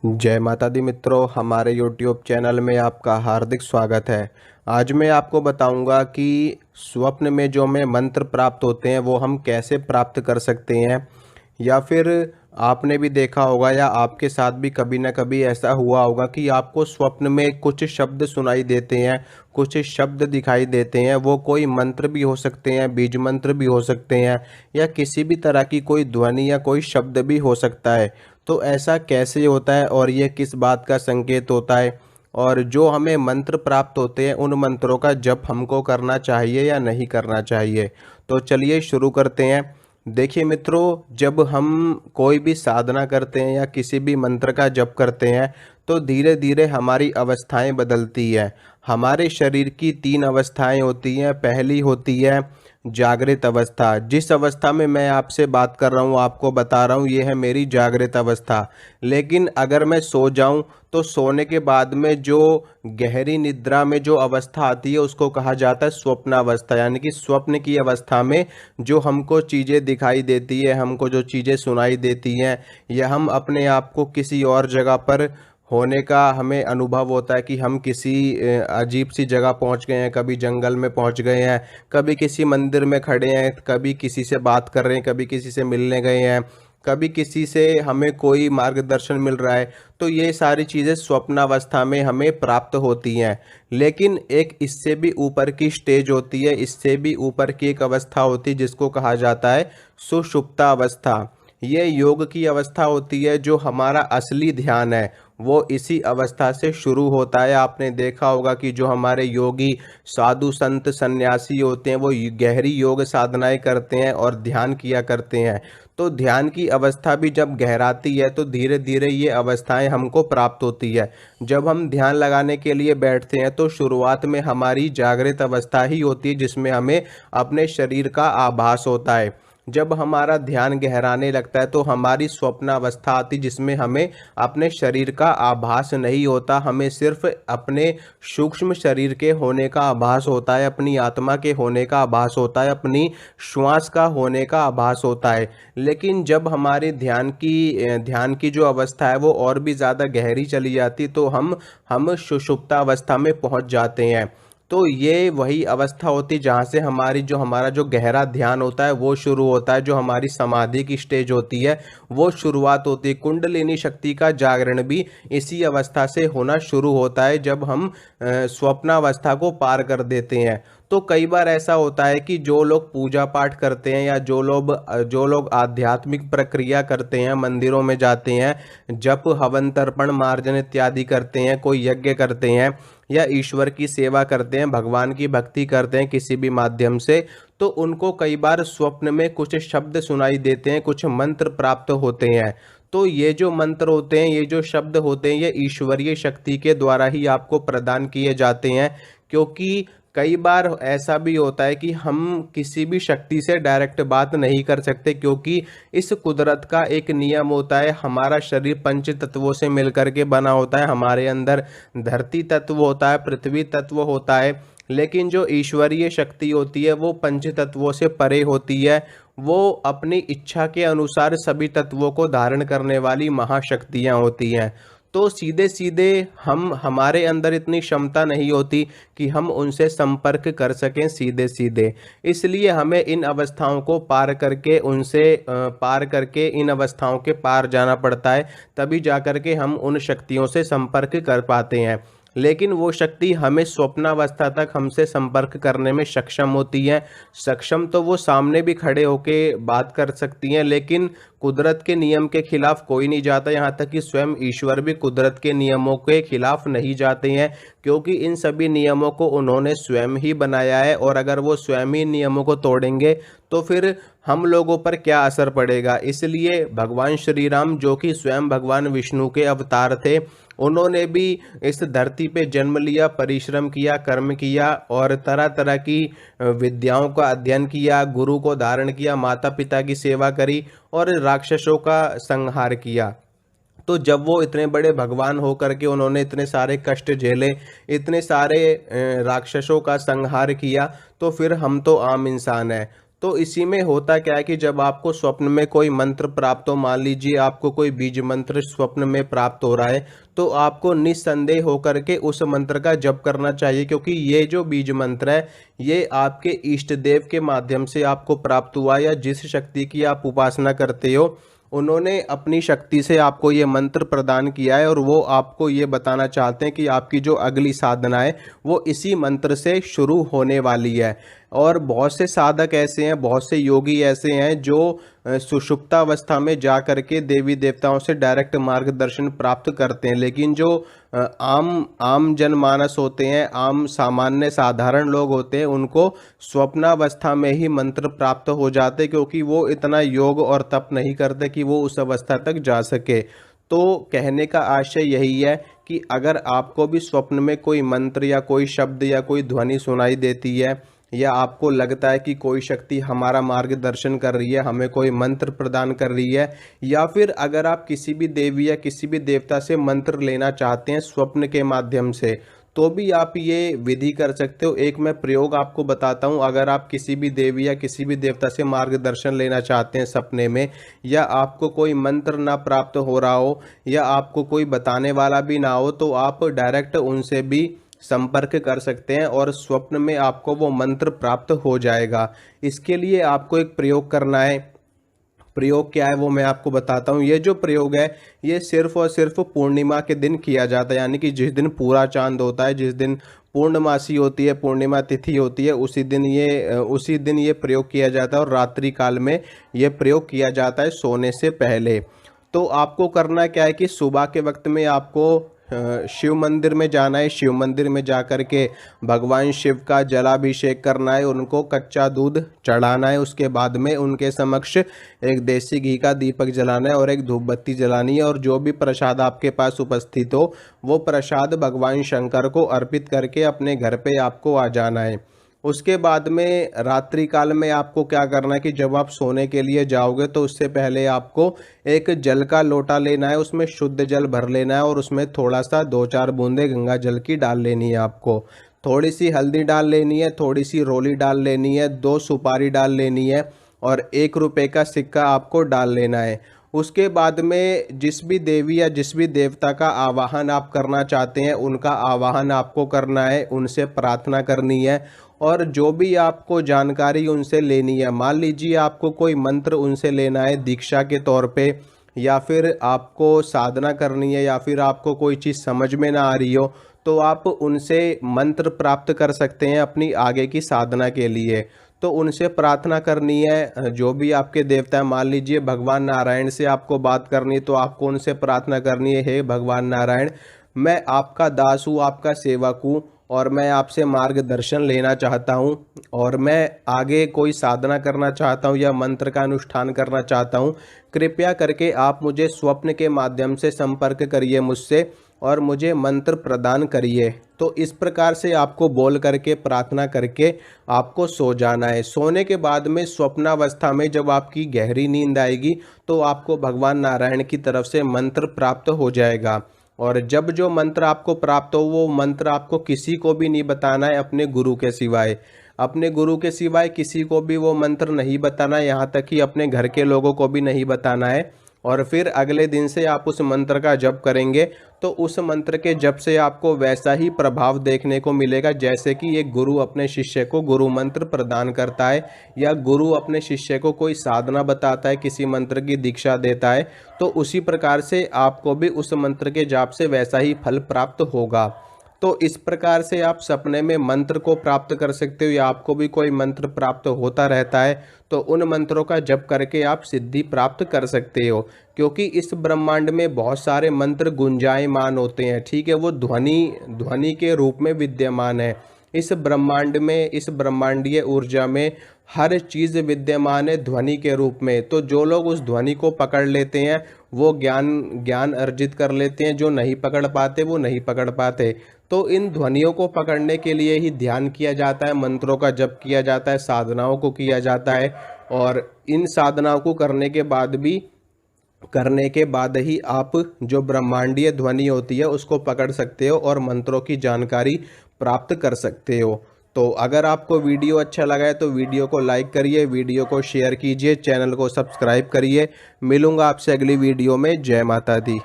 जय माता दी मित्रों, हमारे YouTube चैनल में आपका हार्दिक स्वागत है। आज मैं आपको बताऊंगा कि स्वप्न में जो हमें मंत्र प्राप्त होते हैं वो हम कैसे प्राप्त कर सकते हैं। या फिर आपने भी देखा होगा या आपके साथ भी कभी ना कभी ऐसा हुआ होगा कि आपको स्वप्न में कुछ शब्द सुनाई देते हैं, कुछ शब्द दिखाई देते हैं। वो कोई मंत्र भी हो सकते हैं, बीज मंत्र भी हो सकते हैं, या किसी भी तरह की कोई ध्वनि या कोई शब्द भी हो सकता है। तो ऐसा कैसे होता है और ये किस बात का संकेत होता है, और जो हमें मंत्र प्राप्त होते हैं उन मंत्रों का जप हमको करना चाहिए या नहीं करना चाहिए। तो चलिए शुरू करते हैं। देखिए मित्रों, जब हम कोई भी साधना करते हैं या किसी भी मंत्र का जप करते हैं तो धीरे धीरे हमारी अवस्थाएं बदलती हैं। हमारे शरीर की 3 अवस्थाएं होती हैं। पहली होती है जागृत अवस्था। जिस अवस्था में मैं आपसे बात कर रहा हूँ, आपको बता रहा हूँ, ये है मेरी जागृत अवस्था। लेकिन अगर मैं सो जाऊं तो सोने के बाद में जो गहरी निद्रा में जो अवस्था आती है उसको कहा जाता है स्वप्नावस्था। यानी कि स्वप्न की अवस्था में जो हमको चीज़ें दिखाई देती है, हमको जो चीज़ें सुनाई देती हैं, या हम अपने आप को किसी और जगह पर होने का हमें अनुभव होता है कि हम किसी अजीब सी जगह पहुंच गए हैं। कभी जंगल में पहुंच गए हैं, कभी किसी मंदिर में खड़े हैं, कभी किसी से बात कर रहे हैं, कभी किसी से मिलने गए हैं, कभी किसी से हमें कोई मार्गदर्शन मिल रहा है। तो ये सारी चीज़ें स्वप्नावस्था में हमें प्राप्त होती हैं। लेकिन एक इससे भी ऊपर की स्टेज होती है, इससे भी ऊपर की एक अवस्था होती है जिसको कहा जाता है सुषुप्ता अवस्था। ये योग की अवस्था होती है। जो हमारा असली ध्यान है वो इसी अवस्था से शुरू होता है। आपने देखा होगा कि जो हमारे योगी साधु संत सन्यासी होते हैं वो गहरी योग साधनाएं करते हैं और ध्यान किया करते हैं। तो ध्यान की अवस्था भी जब गहराती है तो धीरे धीरे ये अवस्थाएं हमको प्राप्त होती है। जब हम ध्यान लगाने के लिए बैठते हैं तो शुरुआत में हमारी जागृत अवस्था ही होती है जिसमें हमें अपने शरीर का आभास होता है। जब हमारा ध्यान गहराने लगता है तो हमारी स्वप्नावस्था आती जिसमें हमें अपने शरीर का आभास नहीं होता। हमें सिर्फ अपने सूक्ष्म शरीर के होने का आभास होता है, अपनी आत्मा के होने का आभास होता है, अपनी श्वास का होने का आभास होता है। लेकिन जब हमारे ध्यान की जो अवस्था है वो और भी ज़्यादा गहरी चली जाती तो हम सुषुप्ता अवस्था में पहुंच जाते हैं। तो ये वही अवस्था होती है जहाँ से हमारा जो गहरा ध्यान होता है वो शुरू होता है। जो हमारी समाधि की स्टेज होती है वो शुरुआत होती है। कुंडलिनी शक्ति का जागरण भी इसी अवस्था से होना शुरू होता है जब हम स्वप्नावस्था को पार कर देते हैं। तो कई बार ऐसा होता है कि जो लोग पूजा पाठ करते हैं या जो लोग आध्यात्मिक प्रक्रिया करते हैं, मंदिरों में जाते हैं, जप हवन तर्पण मार्जन इत्यादि करते हैं, कोई यज्ञ करते हैं या ईश्वर की सेवा करते हैं, भगवान की भक्ति करते हैं किसी भी माध्यम से, तो उनको कई बार स्वप्न में कुछ शब्द सुनाई देते हैं, कुछ मंत्र प्राप्त होते हैं। तो ये जो मंत्र होते हैं, ये जो शब्द होते हैं, ये ईश्वरीय शक्ति के द्वारा ही आपको प्रदान किए जाते हैं। क्योंकि कई बार ऐसा भी होता है कि हम किसी भी शक्ति से डायरेक्ट बात नहीं कर सकते, क्योंकि इस कुदरत का एक नियम होता है। हमारा शरीर पंच तत्वों से मिलकर के बना होता है। हमारे अंदर धरती तत्व होता है, पृथ्वी तत्व होता है, लेकिन जो ईश्वरीय शक्ति होती है वो पंच तत्वों से परे होती है। वो अपनी इच्छा के अनुसार सभी तत्वों को धारण करने वाली महाशक्तियाँ होती हैं। तो सीधे सीधे हमारे अंदर इतनी क्षमता नहीं होती कि हम उनसे संपर्क कर सकें सीधे सीधे। इसलिए हमें इन अवस्थाओं को पार करके इन अवस्थाओं के पार जाना पड़ता है। तभी जा कर के हम उन शक्तियों से संपर्क कर पाते हैं। लेकिन वो शक्ति हमें स्वप्नावस्था तक हमसे संपर्क करने में सक्षम होती है। सक्षम तो वो सामने भी खड़े होके बात कर सकती हैं, लेकिन कुदरत के नियम के खिलाफ कोई नहीं जाता। यहाँ तक कि स्वयं ईश्वर भी कुदरत के नियमों के खिलाफ नहीं जाते हैं, क्योंकि इन सभी नियमों को उन्होंने स्वयं ही बनाया है। और अगर वो स्वयं ही नियमों को तोड़ेंगे तो फिर हम लोगों पर क्या असर पड़ेगा। इसलिए भगवान श्री राम, जो कि स्वयं भगवान विष्णु के अवतार थे, उन्होंने भी इस धरती पे जन्म लिया, परिश्रम किया, कर्म किया और तरह तरह की विद्याओं का अध्ययन किया, गुरु को धारण किया, माता पिता की सेवा करी और राक्षसों का संहार किया। तो जब वो इतने बड़े भगवान होकर के उन्होंने इतने सारे कष्ट झेले, इतने सारे राक्षसों का संहार किया, तो फिर हम तो आम इंसान हैं। तो इसी में होता क्या है कि जब आपको स्वप्न में कोई मंत्र प्राप्त हो, मान लीजिए आपको कोई बीज मंत्र स्वप्न में प्राप्त हो रहा है, तो आपको निस्संदेह होकर के उस मंत्र का जप करना चाहिए, क्योंकि ये जो बीज मंत्र है ये आपके इष्ट देव के माध्यम से आपको प्राप्त हुआ, या जिस शक्ति की आप उपासना करते हो उन्होंने अपनी शक्ति से आपको ये मंत्र प्रदान किया है, और वो आपको ये बताना चाहते हैं कि आपकी जो अगली साधना है वो इसी मंत्र से शुरू होने वाली है। और बहुत से साधक ऐसे हैं, बहुत से योगी ऐसे हैं जो सुषुप्तावस्था में जा करके देवी देवताओं से डायरेक्ट मार्गदर्शन प्राप्त करते हैं, लेकिन जो आम जनमानस होते हैं, आम सामान्य साधारण लोग होते हैं, उनको स्वप्नावस्था में ही मंत्र प्राप्त हो जाते, क्योंकि वो इतना योग और तप नहीं करते कि वो उस अवस्था तक जा सके। तो कहने का आशय यही है कि अगर आपको भी स्वप्न में कोई मंत्र या कोई शब्द या कोई ध्वनि सुनाई देती है, या आपको लगता है कि कोई शक्ति हमारा मार्गदर्शन कर रही है, हमें कोई मंत्र प्रदान कर रही है, या फिर अगर आप किसी भी देवी या किसी भी देवता से मंत्र लेना चाहते हैं स्वप्न के माध्यम से, तो भी आप ये विधि कर सकते हो। एक मैं प्रयोग आपको बताता हूँ। अगर आप किसी भी देवी या किसी भी देवता से मार्गदर्शन लेना चाहते हैं सपने में, या आपको कोई मंत्र ना प्राप्त हो रहा हो, या आपको कोई बताने वाला भी ना हो, तो आप डायरेक्ट उनसे भी संपर्क कर सकते हैं और स्वप्न में आपको वो मंत्र प्राप्त हो जाएगा। इसके लिए आपको एक प्रयोग करना है। प्रयोग क्या है वो मैं आपको बताता हूँ। ये जो प्रयोग है ये सिर्फ और सिर्फ पूर्णिमा के दिन किया जाता है, यानी कि जिस दिन पूरा चांद होता है, जिस दिन पूर्णमासी होती है, पूर्णिमा तिथि होती है, उसी दिन ये प्रयोग किया जाता है, और रात्रि काल में ये प्रयोग किया जाता है सोने से पहले। तो आपको करना क्या है कि सुबह के वक्त में आपको शिव मंदिर में जाना है। शिव मंदिर में जाकर के भगवान शिव का जलाभिषेक करना है, उनको कच्चा दूध चढ़ाना है, उसके बाद में उनके समक्ष एक देसी घी का दीपक जलाना है और एक धूप बत्ती जलानी है, और जो भी प्रसाद आपके पास उपस्थित हो वो प्रसाद भगवान शंकर को अर्पित करके अपने घर पे आपको आ जाना है। उसके बाद में रात्रि काल में आपको क्या करना है कि जब आप सोने के लिए जाओगे तो उससे पहले आपको एक जल का लोटा लेना है, उसमें शुद्ध जल भर लेना है, और उसमें थोड़ा सा 2-4 बूंदे गंगा जल की डाल लेनी है। आपको थोड़ी सी हल्दी डाल लेनी है, थोड़ी सी रोली डाल लेनी है, 2 सुपारी डाल लेनी है, और 1 रुपये का सिक्का आपको डाल लेना है। उसके बाद में जिस भी देवी या जिस भी देवता का आवाहन आप करना चाहते हैं उनका आवाहन आपको करना है, उनसे प्रार्थना करनी है, और जो भी आपको जानकारी उनसे लेनी है, मान लीजिए आपको कोई मंत्र उनसे लेना है दीक्षा के तौर पे, या फिर आपको साधना करनी है, या फिर आपको कोई चीज़ समझ में ना आ रही हो, तो आप उनसे मंत्र प्राप्त कर सकते हैं अपनी आगे की साधना के लिए। तो उनसे प्रार्थना करनी है, जो भी आपके देवता है, मान लीजिए भगवान नारायण से आपको बात करनी है, तो आपको उनसे प्रार्थना करनी है, हे भगवान नारायण, मैं आपका दास हूँ, आपका सेवक हूँ, और मैं आपसे मार्गदर्शन लेना चाहता हूँ, और मैं आगे कोई साधना करना चाहता हूँ या मंत्र का अनुष्ठान करना चाहता हूँ। कृपया करके आप मुझे स्वप्न के माध्यम से संपर्क करिए मुझसे, और मुझे मंत्र प्रदान करिए। तो इस प्रकार से आपको बोल करके प्रार्थना करके आपको सो जाना है। सोने के बाद में स्वप्नावस्था में जब आपकी गहरी नींद आएगी तो आपको भगवान नारायण की तरफ से मंत्र प्राप्त हो जाएगा। और जब जो मंत्र आपको प्राप्त हो वो मंत्र आपको किसी को भी नहीं बताना है अपने गुरु के सिवाय। अपने गुरु के सिवाय किसी को भी वो मंत्र नहीं बताना है, यहाँ तक कि अपने घर के लोगों को भी नहीं बताना है। और फिर अगले दिन से आप उस मंत्र का जप करेंगे तो उस मंत्र के जप से आपको वैसा ही प्रभाव देखने को मिलेगा जैसे कि एक गुरु अपने शिष्य को गुरु मंत्र प्रदान करता है, या गुरु अपने शिष्य को कोई साधना बताता है, किसी मंत्र की दीक्षा देता है, तो उसी प्रकार से आपको भी उस मंत्र के जाप से वैसा ही फल प्राप्त होगा। तो इस प्रकार से आप सपने में मंत्र को प्राप्त कर सकते हो, या आपको भी कोई मंत्र प्राप्त होता रहता है तो उन मंत्रों का जप करके आप सिद्धि प्राप्त कर सकते हो। क्योंकि इस ब्रह्मांड में बहुत सारे मंत्र गुंजायमान होते हैं, ठीक है, वो ध्वनि के रूप में विद्यमान है। इस ब्रह्मांड में, इस ब्रह्मांडीय ऊर्जा में हर चीज़ विद्यमान है ध्वनि के रूप में। तो जो लोग उस ध्वनि को पकड़ लेते हैं वो ज्ञान अर्जित कर लेते हैं, जो नहीं पकड़ पाते वो नहीं पकड़ पाते। तो इन ध्वनियों को पकड़ने के लिए ही ध्यान किया जाता है, मंत्रों का जप किया जाता है, साधनाओं को किया जाता है, और इन साधनाओं को करने के बाद ही आप जो ब्रह्मांडीय ध्वनि होती है उसको पकड़ सकते हो और मंत्रों की जानकारी प्राप्त कर सकते हो। तो अगर आपको वीडियो अच्छा लगा है तो वीडियो को लाइक करिए, वीडियो को शेयर कीजिए, चैनल को सब्सक्राइब करिए। मिलूंगा आपसे अगली वीडियो में। जय माता दी।